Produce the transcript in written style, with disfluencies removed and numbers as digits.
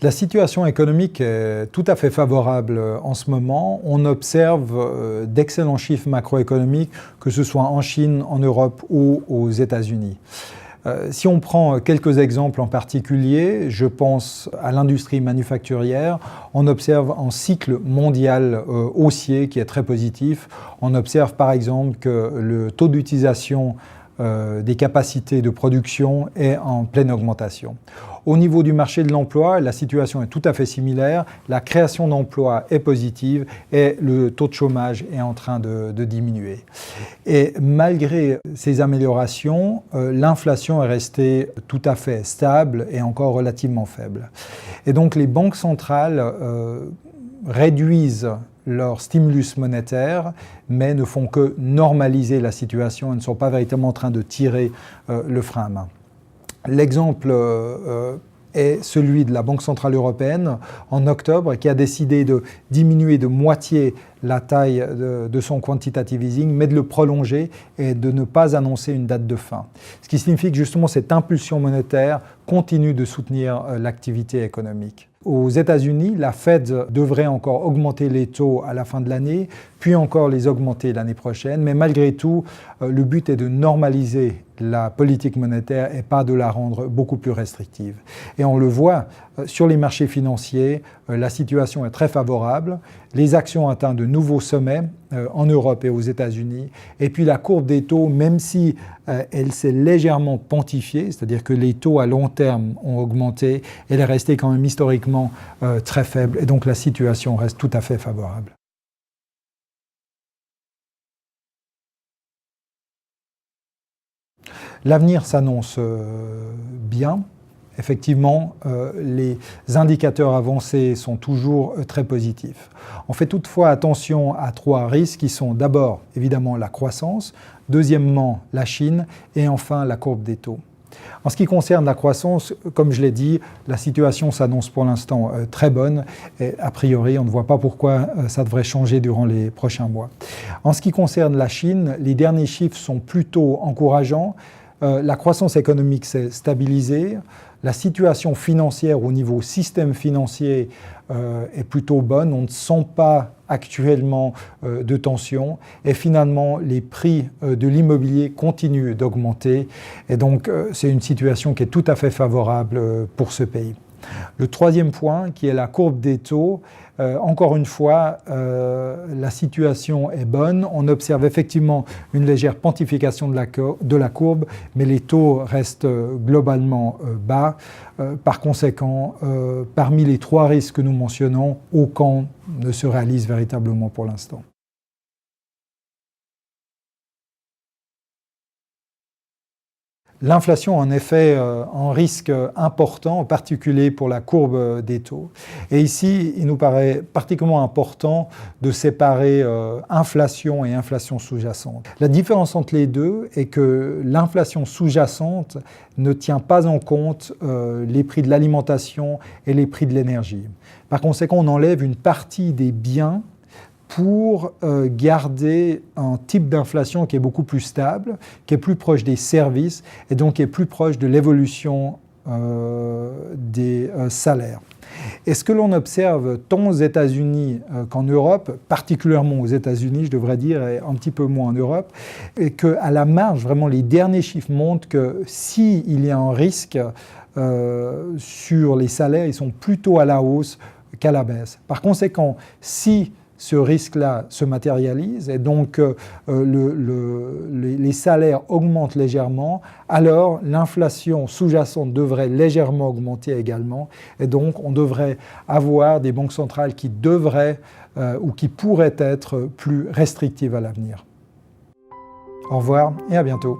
La situation économique est tout à fait favorable en ce moment. On observe d'excellents chiffres macroéconomiques, que ce soit en Chine, en Europe ou aux États-Unis. Si on prend quelques exemples en particulier, je pense à l'industrie manufacturière, on observe un cycle mondial haussier qui est très positif. On observe par exemple que le taux d'utilisation des capacités de production est en pleine augmentation. Au niveau du marché de l'emploi, la situation est tout à fait similaire. La création d'emplois est positive et le taux de chômage est en train de diminuer. Et malgré ces améliorations, l'inflation est restée tout à fait stable et encore relativement faible. Et donc les banques centrales réduisent leur stimulus monétaire, mais ne font que normaliser la situation et ne sont pas véritablement en train de tirer le frein à main. L'exemple est celui de la Banque centrale européenne en octobre, qui a décidé de diminuer de moitié la taille de son quantitative easing, mais de le prolonger et de ne pas annoncer une date de fin. Ce qui signifie que justement cette impulsion monétaire continue de soutenir l'activité économique. Aux États-Unis, la Fed devrait encore augmenter les taux à la fin de l'année, puis encore les augmenter l'année prochaine. Mais malgré tout, le but est de normaliser la politique monétaire et pas de la rendre beaucoup plus restrictive. Et on le voit, sur les marchés financiers, la situation est très favorable. Les actions ont atteint de nouveaux sommets en Europe et aux États-Unis. Et puis la courbe des taux, même si elle s'est légèrement pontifiée, c'est-à-dire que les taux à long terme ont augmenté, elle est restée quand même historiquement très faible. Et donc la situation reste tout à fait favorable. L'avenir s'annonce bien. Effectivement, les indicateurs avancés sont toujours très positifs. On fait toutefois attention à trois risques qui sont d'abord évidemment la croissance, deuxièmement la Chine et enfin la courbe des taux. En ce qui concerne la croissance, comme je l'ai dit, la situation s'annonce pour l'instant très bonne et a priori on ne voit pas pourquoi ça devrait changer durant les prochains mois. En ce qui concerne la Chine, les derniers chiffres sont plutôt encourageants. La croissance économique s'est stabilisée. La situation financière au niveau système financier est plutôt bonne. On ne sent pas actuellement de tension. Et finalement, les prix de l'immobilier continuent d'augmenter. Et donc, c'est une situation qui est tout à fait favorable pour ce pays. Le troisième point, qui est la courbe des taux, encore une fois, la situation est bonne. On observe effectivement une légère pontification de la courbe, mais les taux restent globalement bas. Par conséquent, parmi les trois risques que nous mentionnons, aucun ne se réalise véritablement pour l'instant. L'inflation, en effet, un risque important, en particulier pour la courbe des taux. Et ici, il nous paraît particulièrement important de séparer inflation et inflation sous-jacente. La différence entre les deux est que l'inflation sous-jacente ne tient pas en compte les prix de l'alimentation et les prix de l'énergie. Par conséquent, on enlève une partie des biens pour garder un type d'inflation qui est beaucoup plus stable, qui est plus proche des services et donc qui est plus proche de l'évolution des salaires. Et ce que l'on observe tant aux États-Unis qu'en Europe, particulièrement aux États-Unis, je devrais dire, et un petit peu moins en Europe, est qu'à la marge, vraiment, les derniers chiffres montrent que s'il y a un risque sur les salaires, ils sont plutôt à la hausse qu'à la baisse. Par conséquent, si ce risque-là se matérialise et donc les salaires augmentent légèrement, alors l'inflation sous-jacente devrait légèrement augmenter également et donc on devrait avoir des banques centrales qui devraient ou qui pourraient être plus restrictives à l'avenir. Au revoir et à bientôt.